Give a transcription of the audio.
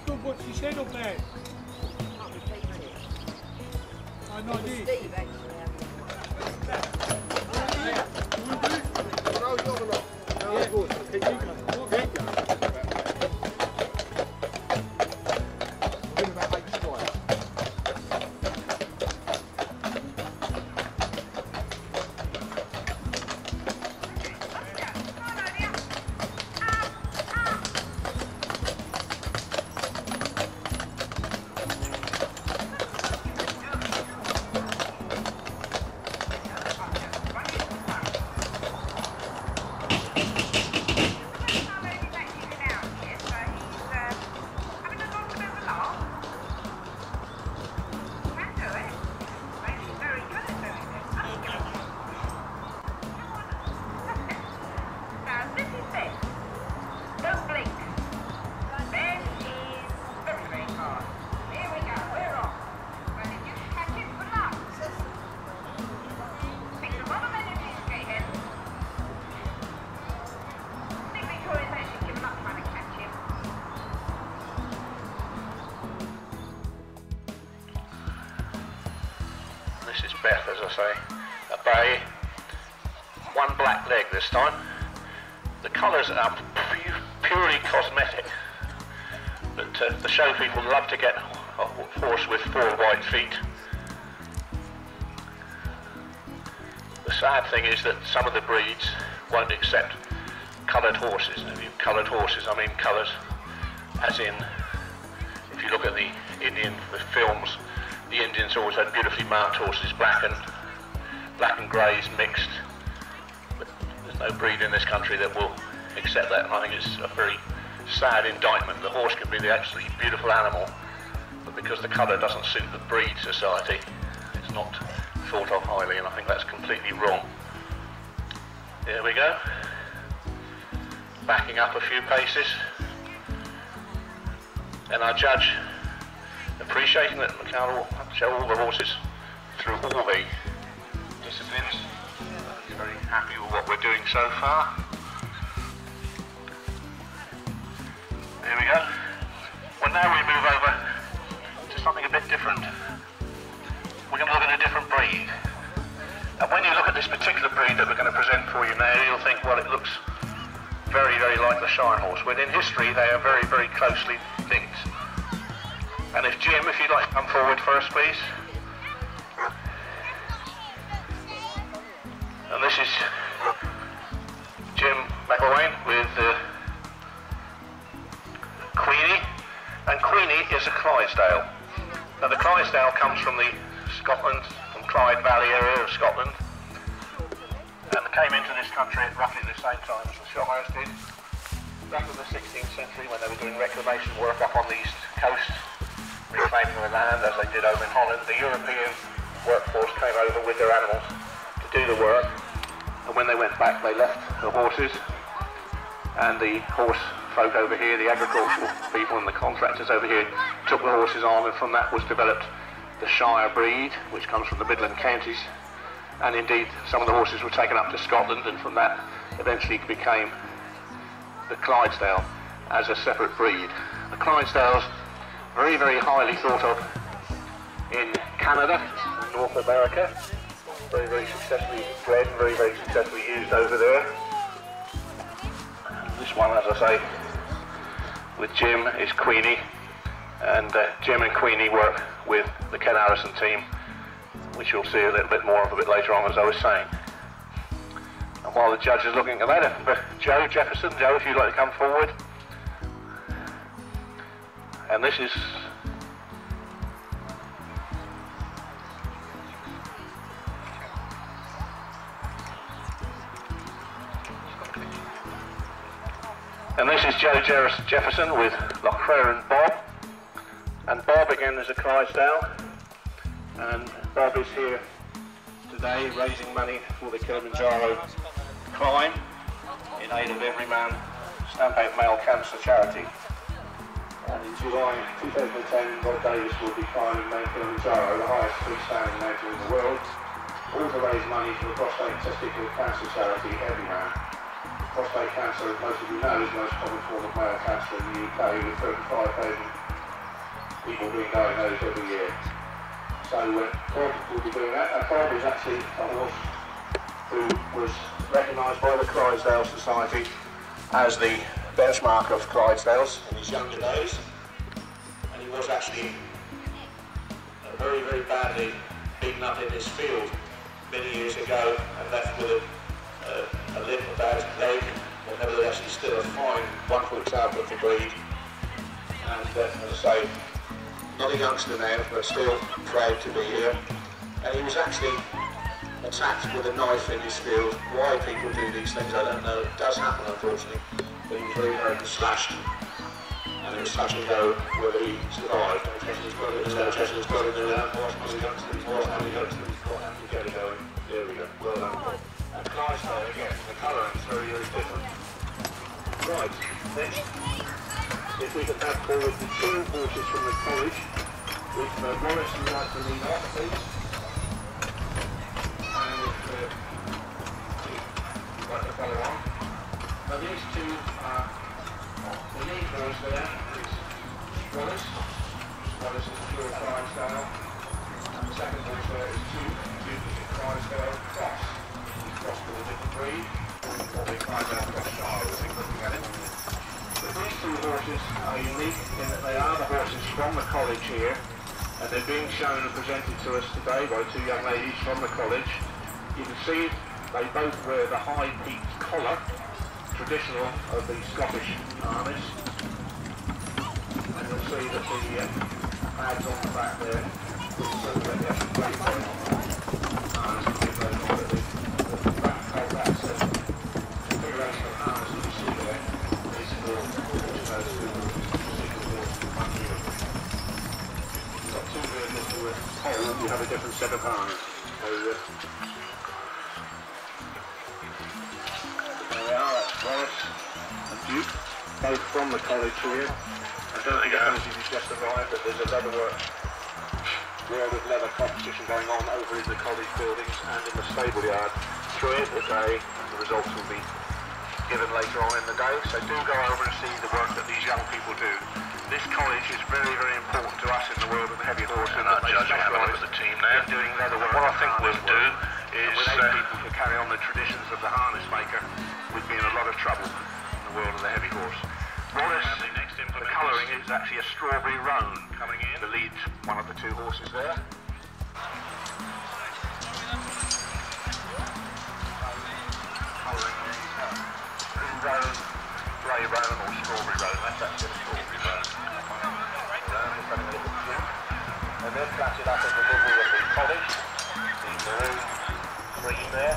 understood what she said up there. I know this. Steve actually. No, you're not. No, of course. Keep going. This is Beth, as I say, a bay, one black leg this time. The colours are purely cosmetic, but the show people love to get a horse with 4 white feet. The sad thing is that some of the breeds won't accept coloured horses. And if you coloured horses, I mean colours as in, if you look at the films, the Indians always had beautifully marked horses, black and greys mixed. But there's no breed in this country that will accept that, and I think it's a very sad indictment. The horse can be the absolutely beautiful animal, but because the colour doesn't suit the breed society, it's not thought of highly, and I think that's completely wrong. There we go. Backing up a few paces. And our judge, appreciating that McCall will show all the horses through all the disciplines. He's very happy with what we're doing so far. There we go. Well, now we move over to something a bit different. We're going to look at a different breed. And when you look at this particular breed that we're going to present for you now, you'll think, well, it looks very, very like the Shire horse. When in history, they are very, very closely linked. And if Jim, if you'd like to come forward first, please. And this is Jim McElwain with Queenie. And Queenie is a Clydesdale. Now the Clydesdale comes from Scotland, from Clyde Valley area of Scotland. And they came into this country at roughly the same time as the Shires did. Back in the 16th century when they were doing reclamation work up on the east coast, reclaiming the land as they did over in Holland. The European workforce came over with their animals to do the work, and when they went back they left the horses, and the horse folk over here, the agricultural people and the contractors over here, took the horses on, and from that was developed the Shire breed, which comes from the Midland counties, and indeed some of the horses were taken up to Scotland, and from that eventually became the Clydesdale as a separate breed. The Clydesdales very, very highly thought of in Canada and North America. Very, very successfully bred, very, very successfully used over there. This one, as I say, with Jim is Queenie, and Jim and Queenie work with the Ken Harrison team, which you'll see a little bit more of a bit later on, as I was saying. And while the judge is looking at that, Joe Jefferson, Joe, if you'd like to come forward. And this is Joe Jefferson with Lochrer and Bob. And Bob again is a Clydesdale. And Bob is here today raising money for the Kilimanjaro climb in aid of Every Man Stamp Out Male Cancer Charity. And in July 2010, Bob Davis will be climbing Mount Kilimanjaro, the highest freestanding mountain in the world, all to raise money for the prostate testicular cancer charity Every Man. Prostate cancer, as most of you know, is the most common form of male cancer in the UK, with 35,000 been going those every year. So Bob will be doing that. Bob is actually a horse who was recognised by the Clydesdale Society as the benchmark of Clydesdales in his younger days, and he was actually very, very badly beaten up in this field many years ago and left with a limp about his leg, but nevertheless he's still a fine, wonderful child of the breed, and as I say, not a youngster now, but still proud to be here. And he was actually attacked with a knife in his field. Why people do these things, I don't know. It does happen, unfortunately. But he was very, very slashed. And it was touch and go whether he survived. There's no chest in his body there. There we go. Well done. And Clydesdale again, the colour is very, very different. Right, next, if we could have forward the two horses from the college, with Wallace and like to lead off, please. And if you'd like to follow on. Now these two are the lead horse there is Wallace. Wallace is pure Clydesdale. And the second horse there is Duke Clydesdale Cross. He's crossed with a different breed. What we Clydesdale Cross Shire, I think, looking at it. But these two horses are unique in that they are the horses from the college here, and they're being shown and presented to us today by two young ladies from the college. You can see they both wear the high peaked collar, traditional of the Scottish harness. And you'll see that the pads on the back there, so that the actual plate on the harness, the back hold, that's the configuration of harness that you see there. You have a different set of harness. There we are, that's Wallace and Duke, both from the college here. I don't think he's just arrived, but there's a leatherwork world of leather competition going on over in the college buildings and in the stable yard throughout the day, and the results will be given later on in the day. So do go over and see the work that these young people do. This college is very, very important to us in the world of the heavy horse. And judging, have a look at the team there. Doing leather work. What I think we'll do is without people to carry on the traditions of the harness maker, we'd be in a lot of trouble in the world of the heavy horse. Wallace, the colouring is actually a strawberry roan coming in. The lead, one of the two horses there. Colouring is blue roan, grey roan or strawberry roan. That's actually a strawberry roan. And they're platted up at the level of the college, the maroon green there.